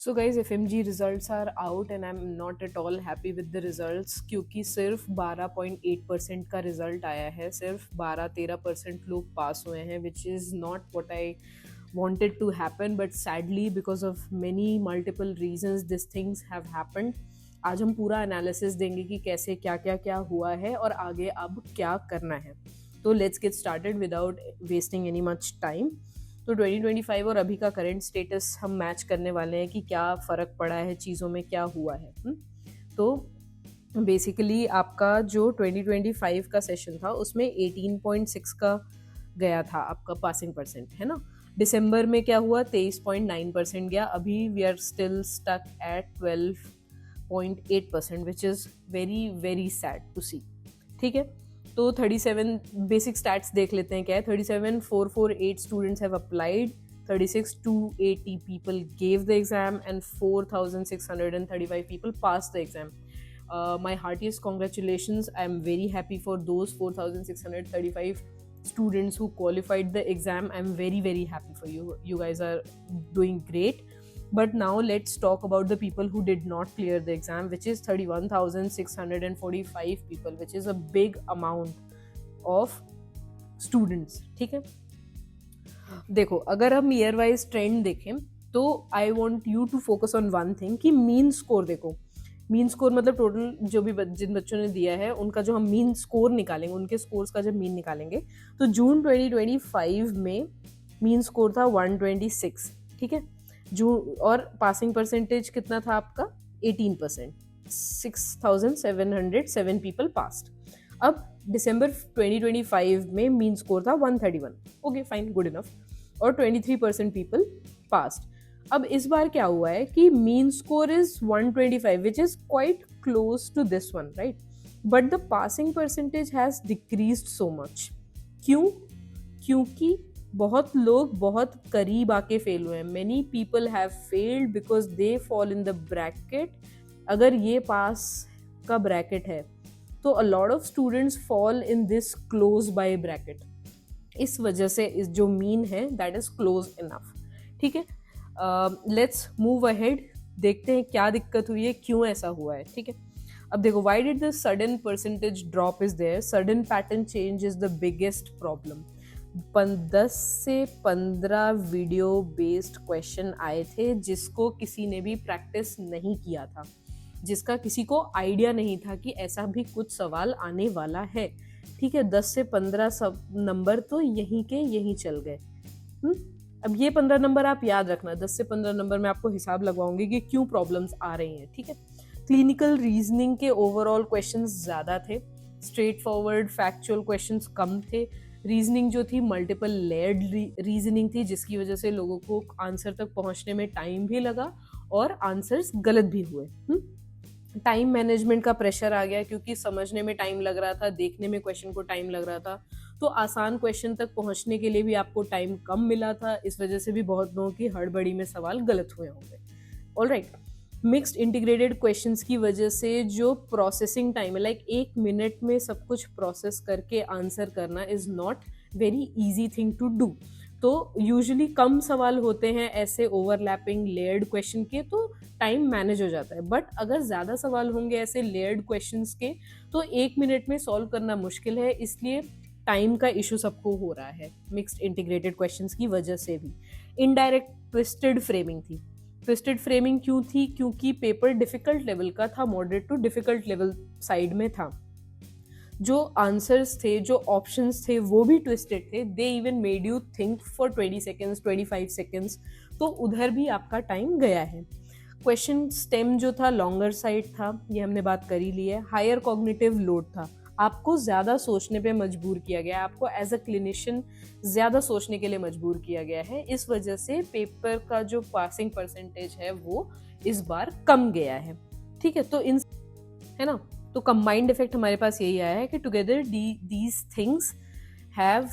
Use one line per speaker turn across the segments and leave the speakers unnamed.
So guys FMG results are out and I am not at all happy with the results क्योंकि सिर्फ 12.8% का result आया है. सिर्फ 12-13% लोग पास हुए हैं, which is not what I wanted to happen, but sadly because of many multiple reasons these things have happened. आज हम पूरा एनालिसिस देंगे कि कैसे क्या क्या क्या हुआ है और आगे अब क्या करना है. तो let's get started without wasting any much time. तो 2025 और अभी का करंट स्टेटस हम मैच करने वाले हैं कि क्या फ़र्क पड़ा है, चीज़ों में क्या हुआ है. तो बेसिकली आपका जो 2025 का सेशन था उसमें 18.6 का गया था आपका पासिंग परसेंट, है ना. दिसंबर में क्या हुआ, 23.9% गया. अभी we are still stuck at 12.8%, which is very very sad to see. ठीक है, तो 37 बेसिक स्टैट्स देख लेते हैं क्या है. 37,448 students have applied, 36,280 people gave the exam and 4,635 people passed the exam. My heartiest congratulations. I am very happy for those 4,635 students who qualified the exam. I am very very happy for you. You guys are doing great. But now let's talk about the people who did not clear the exam, which is 31,645 people, which is a big amount of students. ठीक है, देखो अगर हम year wise trend देखें तो I want you to focus on one thing कि mean score देखो. Mean score मतलब टोटल जो भी जिन बच्चों ने दिया है उनका जो हम मीन स्कोर निकालेंगे, उनके स्कोर्स का जब मीन निकालेंगे तो जून 2025 में मीन स्कोर था 126. ठीक है, जून और पासिंग परसेंटेज कितना था आपका 18%. 6,707 पीपल पास्ड. अब दिसंबर 2025 में मीन स्कोर था 131. Okay fine, good enough. और 23% पीपल पास्ड. अब इस बार क्या हुआ है कि mean score is 125 which is quite close to this one, right. But the passing percentage has decreased so much. क्यों? क्योंकि बहुत लोग बहुत करीब आके फेल हुए हैं. Many people have failed because they fall in the bracket. अगर ये पास का ब्रैकेट है तो a lot of students fall in this close by bracket. इस वजह से इस जो मीन है दैट इज क्लोज इनफ. ठीक है, लेट्स मूव अहेड. देखते हैं क्या दिक्कत हुई है, क्यों ऐसा हुआ है. ठीक है, अब देखो why did the sudden percentage drop is there. Sudden pattern change is the biggest problem. 10 से 15 वीडियो बेस्ड क्वेश्चन आए थे जिसको किसी ने भी प्रैक्टिस नहीं किया था, जिसका किसी को आइडिया नहीं था कि ऐसा भी कुछ सवाल आने वाला है. ठीक है, 10 से 15 सब नंबर तो यहीं के यहीं चल गए. अब ये 15 नंबर आप याद रखना. 10 से 15 नंबर में आपको हिसाब लगवाऊंगी कि क्यों प्रॉब्लम्स आ रही हैं. ठीक है, क्लिनिकल रीजनिंग के ओवरऑल क्वेश्चंस ज़्यादा थे, स्ट्रेट फॉरवर्ड फैक्चुअल क्वेश्चंस कम थे. रीजनिंग जो थी मल्टीपल लेयर्ड रीजनिंग थी, जिसकी वजह से लोगों को आंसर तक पहुंचने में टाइम भी लगा और आंसर्स गलत भी हुए. टाइम मैनेजमेंट का प्रेशर आ गया क्योंकि समझने में टाइम लग रहा था, देखने में क्वेश्चन को टाइम लग रहा था, तो आसान क्वेश्चन तक पहुंचने के लिए भी आपको टाइम कम मिला था. इस वजह से भी बहुत लोगों की हड़बड़ी में सवाल गलत हुए होंगे. ऑलराइट, मिक्स्ड इंटीग्रेटेड क्वेश्चंस की वजह से जो प्रोसेसिंग टाइम है, लाइक 1 मिनट में सब कुछ प्रोसेस करके आंसर करना is not very easy thing to do. तो यूजुअली कम सवाल होते हैं ऐसे ओवरलैपिंग लेयर्ड क्वेश्चन के, तो टाइम मैनेज हो जाता है. बट अगर ज़्यादा सवाल होंगे ऐसे लेयर्ड क्वेश्चंस के तो 1 मिनट में सॉल्व करना मुश्किल है. इसलिए टाइम का इशू सबको हो रहा है मिक्स्ड इंटीग्रेटेड क्वेश्चंस की वजह से भी. इनडायरेक्ट ट्विस्टेड फ्रेमिंग थी. ट्विस्टेड फ्रेमिंग क्यों थी? क्योंकि पेपर डिफिकल्ट लेवल का था, moderate to difficult level side में था. जो आंसर्स थे, जो ऑप्शंस थे वो भी ट्विस्टेड थे. They even made you think for 20 seconds 25 seconds. तो उधर भी आपका टाइम गया है. क्वेश्चन स्टेम जो था लॉन्गर साइड था, ये हमने बात कर ही ली है. हायर कॉग्निटिव लोड था, आपको ज़्यादा सोचने पे मजबूर किया गया है, आपको एज अ क्लिनिशियन ज़्यादा सोचने के लिए मजबूर किया गया है. इस वजह से पेपर का जो पासिंग परसेंटेज है वो इस बार कम गया है. ठीक है, तो इन है ना, तो कंबाइंड इफेक्ट हमारे पास यही आया है कि together these things have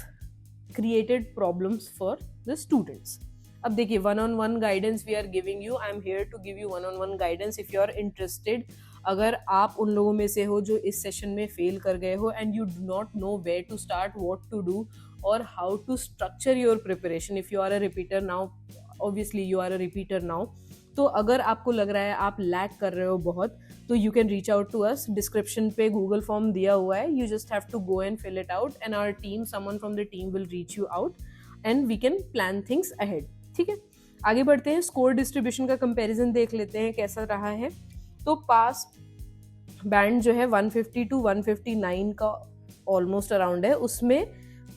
created problems for the students. अब देखिए, 1-on-1 guidance we are giving you. I am here to give you 1-on-1 guidance if you are interested. अगर आप उन लोगों में से हो जो इस सेशन में फेल कर गए हो and you do not know where to start, what to do और how to structure your preparation. If you are a repeater now, obviously you are a repeater now, तो अगर आपको लग रहा है आप लैग कर रहे हो बहुत, तो you can reach out to us. Description पे गूगल फॉर्म दिया हुआ है, you just have to go and fill it out and our team, someone from the team will reach you out and we can plan things ahead. ठीक है, आगे बढ़ते हैं. Score distribution का कंपैरिजन देख लेते हैं कैसा रहा है. तो पास बैंड जो है 150 to 159 का ऑलमोस्ट अराउंड है. उसमें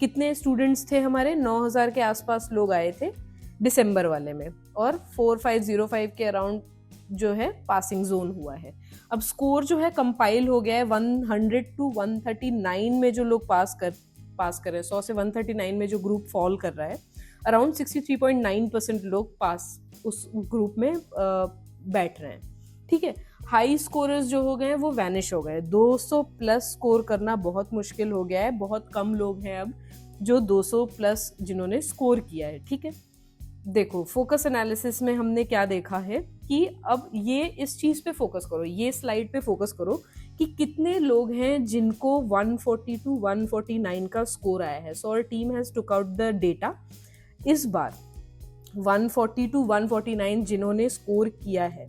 कितने स्टूडेंट्स थे हमारे? 9000 के आसपास लोग आए थे दिसंबर वाले में, और 4505 के अराउंड जो है पासिंग जोन हुआ है. अब स्कोर जो है कंपाइल हो गया है 100 to 139 में. जो लोग पास कर रहे हैं, 100 से 139 में जो ग्रुप फॉल कर रहा है, अराउंड 63.9% लोग पास उस ग्रुप में बैठ रहे हैं. ठीक है, हाई स्कोरर्स जो हो गए हैं वो वैनिश हो गए. 200 प्लस स्कोर करना बहुत मुश्किल हो गया है. बहुत कम लोग हैं अब जो 200 प्लस जिन्होंने स्कोर किया है. ठीक है, देखो फोकस एनालिसिस में हमने क्या देखा है कि अब ये इस चीज पे फोकस करो, ये स्लाइड पे फोकस करो कि कितने लोग हैं जिनको 140 to 149 का स्कोर आया है. So our team has took out the data. इस बार 140 to 149 जिन्होंने स्कोर किया है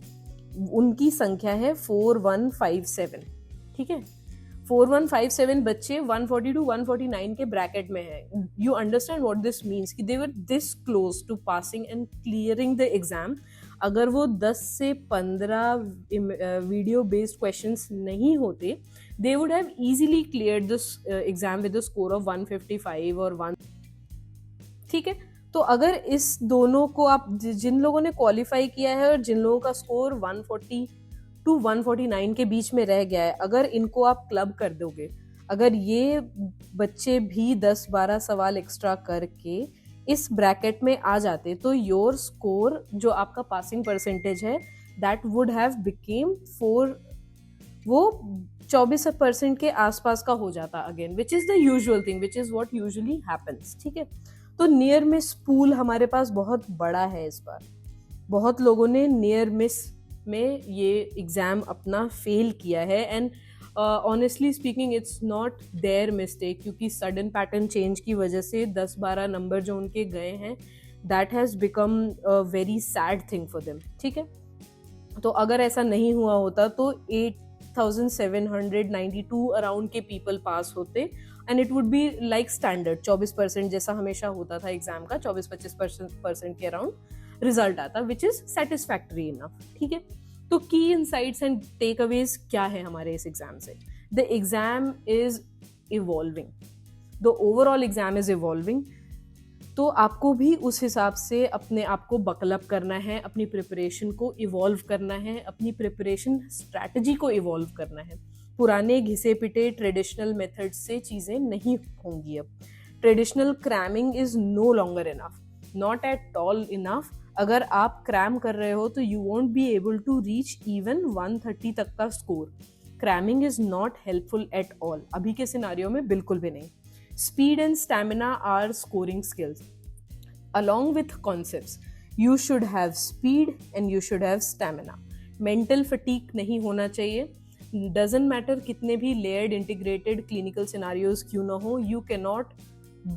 उनकी संख्या है 4157. ठीक है, 4157 बच्चे 140 to 149 के ब्रैकेट में है. You understand what this means कि they were this close to passing and clearing the exam. अगर वो 10 से 15 वीडियो बेस्ड क्वेश्चंस नहीं होते, they would have easily cleared this exam with the score of 155 और 1. ठीक है, तो अगर इस दोनों को आप, जिन लोगों ने क्वालिफाई किया है और जिन लोगों का स्कोर 140 to 149 के बीच में रह गया है, अगर इनको आप क्लब कर दोगे, अगर ये बच्चे भी 10-12 सवाल एक्स्ट्रा करके इस ब्रैकेट में आ जाते, तो योर स्कोर जो आपका पासिंग परसेंटेज है दैट वुड हैव बिकेम 4, वो 24% के आसपास का हो जाता again, which is the usual thing, which is what usually happens. ठीक है, तो नियर मिस पूल हमारे पास बहुत बड़ा है इस बार. बहुत लोगों ने नियर मिस में ये एग्जाम अपना फेल किया है. And honestly speaking it's not their mistake, क्योंकि सडन पैटर्न चेंज की वजह से 10-12 नंबर जो उनके गए हैं, that has become a very sad thing for them. ठीक है, तो अगर ऐसा नहीं हुआ होता तो 8792 अराउंड के पीपल पास होते and it would be like standard 24% जैसा हमेशा होता था एग्जाम का. 24-25% के अराउंड रिजल्ट आता, विच इज सेटिस्फैक्टरी इनफ. ठीक है, तो की इनसाइट्स एंड टेक अवेज क्या है हमारे इस एग्जाम से? The exam is evolving, the overall exam is evolving. तो आपको भी उस हिसाब से अपने आप को बकलअप करना है, अपनी प्रिपरेशन को इवॉल्व करना है, अपनी प्रिपरेशन स्ट्रैटेजी को इवॉल्व करना है. पुराने घिसे पिटे ट्रेडिशनल मेथड से चीज़ें नहीं होंगी. अब traditional cramming is no longer enough, not at all enough. अगर आप क्रैम कर रहे हो तो you won't be able to reach even 130 तक का score. Cramming is not helpful at all, अभी के सिनारियो में बिल्कुल भी नहीं. Speed and stamina are scoring skills. Along with concepts, you should have speed and you should have stamina. Mental fatigue नहीं होना चाहिए. Doesn't matter कितने भी layered integrated clinical scenarios क्यों ना हो, you cannot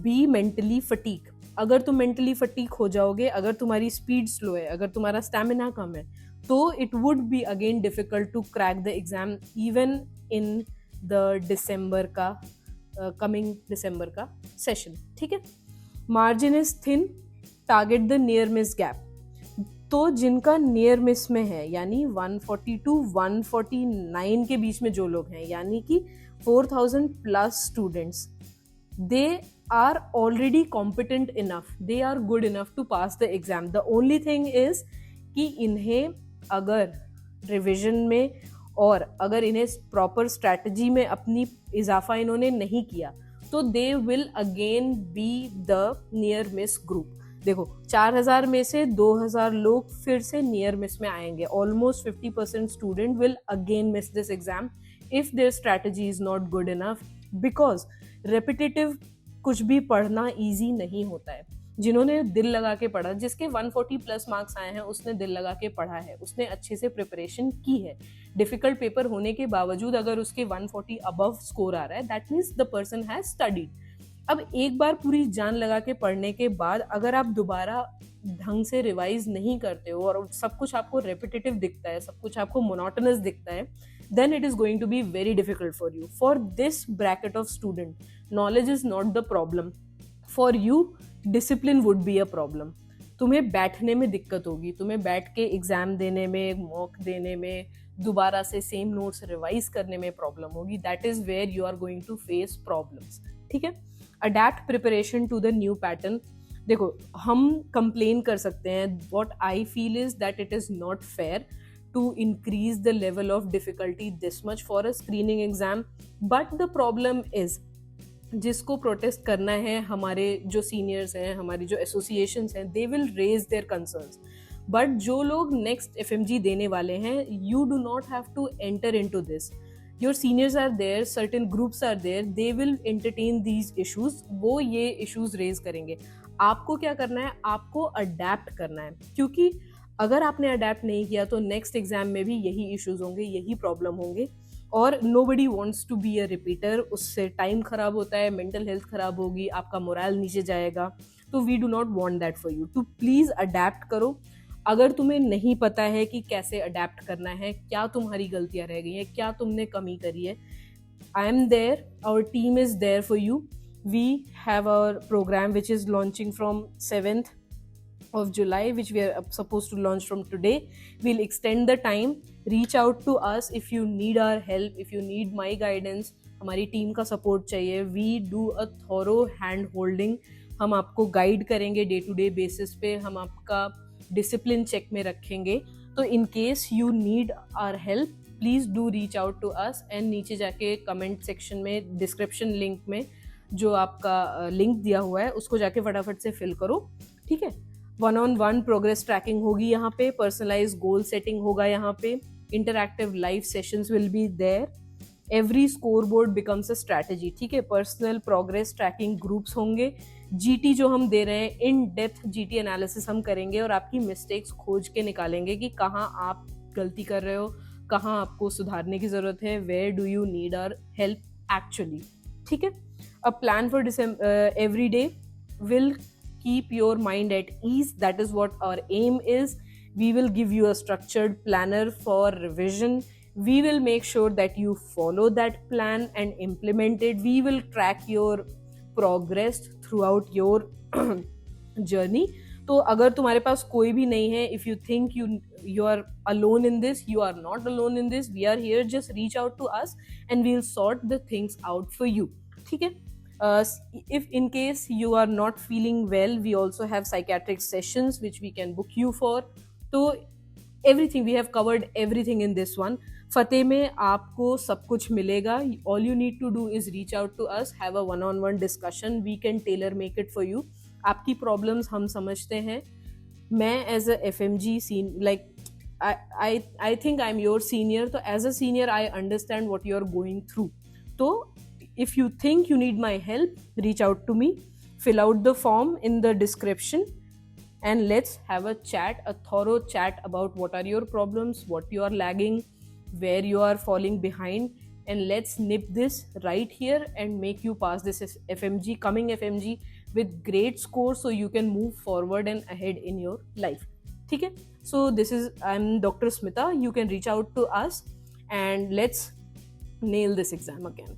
be mentally fatigued. अगर तुम mentally fatigue हो जाओगे, अगर तुम्हारी speed slow है, अगर तुम्हारा stamina कम है, तो it would be again difficult to crack the exam even in the December का कमिंग दिसंबर का सेशन. ठीक है, margin is thin, target the near miss gap. तो जिनका नियर मिस में है, यानी 140 to 149 के बीच में जो लोग हैं, यानी कि 4000 plus students, they are already competent enough, they are good enough to pass the exam. The only thing is कि इन्हें अगर रिविजन में और अगर इन्हें प्रॉपर स्ट्रैटेजी में अपनी इजाफा इन्होंने नहीं किया, तो they will again be the near miss group. देखो 4000 में से 2000 लोग फिर से नियर मिस में आएंगे. Almost 50% student will again miss this exam if their strategy is not good enough, because repetitive कुछ भी पढ़ना ईजी नहीं होता है. जिन्होंने दिल लगा के पढ़ा, जिसके 140 प्लस मार्क्स आए हैं, उसने दिल लगा के पढ़ा है, उसने अच्छे से प्रिपरेशन की है. डिफिकल्ट पेपर होने के बावजूद अगर उसके 140 अबव स्कोर आ रहा है, that means the person has studied. अब एक बार पूरी जान लगा के पढ़ने के बाद अगर आप दोबारा ढंग से रिवाइज नहीं करते हो और सब कुछ आपको रेपिटेटिव दिखता है, सब कुछ आपको मोनोटोनस दिखता है, then it is going to be very difficult for you. For this bracket of student, knowledge is not the problem. For you, discipline would be a problem. तुम्हें बैठने में दिक्कत होगी, तुम्हें बैठ के एग्जाम देने में, मॉक देने में, दोबारा से सेम नोट्स रिवाइज करने में प्रॉब्लम होगी. That is where you are going to face problems. ठीक है. Adapt preparation to the new pattern. देखो, हम कंप्लेन कर सकते हैं. What I feel is that it is not fair to increase the level of difficulty this much for a screening exam. But the problem is, जिसको protest करना है, हमारे जो सीनियर्स हैं, हमारी जो एसोसिएशंस हैं, they will raise their concerns. But जो लोग नेक्स्ट एफएमजी देने वाले हैं, you do not have to enter into this. Your seniors are there, certain groups are there, they will entertain these issues. वो ये इश्यूज रेज करेंगे. आपको क्या करना है? आपको अडेप्ट करना है. क्योंकि अगर आपने अडेप्ट नहीं किया तो नेक्स्ट एग्जाम में भी यही इश्यूज होंगे, यही प्रॉब्लम होंगे. और nobody wants to be a repeater. उससे टाइम खराब होता है, मेंटल हेल्थ खराब होगी, आपका मोरल नीचे जाएगा. तो we do not want that for you. To please adapt करो. अगर तुम्हें नहीं पता है कि कैसे अडेप्ट करना है, क्या तुम्हारी गलतियां रह गई हैं, क्या तुमने कमी करी है, I am there, our team is there for you. We have our program which is launching from 7th of July, which we are supposed to launch from today. We'll extend the time. Reach out to us if you need our help, if you need my guidance. हमारी team का support चाहिए. We do a thorough hand holding. हम आपको guide करेंगे day to day basis पे, हम आपका discipline check में रखेंगे. तो in case you need our help, please do reach out to us. And नीचे जाके कमेंट सेक्शन में, डिस्क्रिप्शन लिंक में जो आपका लिंक दिया हुआ है, उसको जाके फटाफट से फिल करो. ठीक है. 1-on-1 प्रोग्रेस ट्रैकिंग होगी यहाँ पे, पर्सनलाइज गोल सेटिंग होगा यहाँ पे, interactive live sessions will be there. Every score board becomes a strategy. ठीक है. पर्सनल प्रोग्रेस ट्रैकिंग ग्रुप्स होंगे. जीटी जो हम दे रहे हैं, इन डेप्थ जीटी एनालिसिस हम करेंगे और आपकी मिस्टेक्स खोज के निकालेंगे कि कहाँ आप गलती कर रहे हो, कहाँ आपको सुधारने की जरूरत है, where do you need our help actually. ठीक है. A plan for every day will keep your mind at ease. That is what our aim is. We will give you a structured planner for revision. We will make sure that you follow that plan and implement it. We will track your progress throughout your journey. तो अगर तुम्हारे पास कोई भी नहीं है, if you think you are alone in this, you are not alone in this. We are here. Just reach out to us and we'll sort the things out for you. ठीक है. If in case you are not feeling well, we also have psychiatric sessions which we can book you for. So everything, we have covered everything in this one. फतेह में आपको सब कुछ मिलेगा. All you need to do is reach out to us, have a 1-on-1 discussion. We can tailor make it for you. आपकी problems हम समझते हैं. मैं as a FMG like I think I'm your senior. तो as a senior I understand what you are going through. तो if you think you need my help, reach out to me. Fill out the form in the description and let's have a chat, a thorough chat about what are your problems, what you are lagging, where you are falling behind, and let's nip this right here and make you pass this FMG, coming FMG, with great scores so you can move forward and ahead in your life. Okay? So I'm Dr. Smita. You can reach out to us and let's nail this exam again.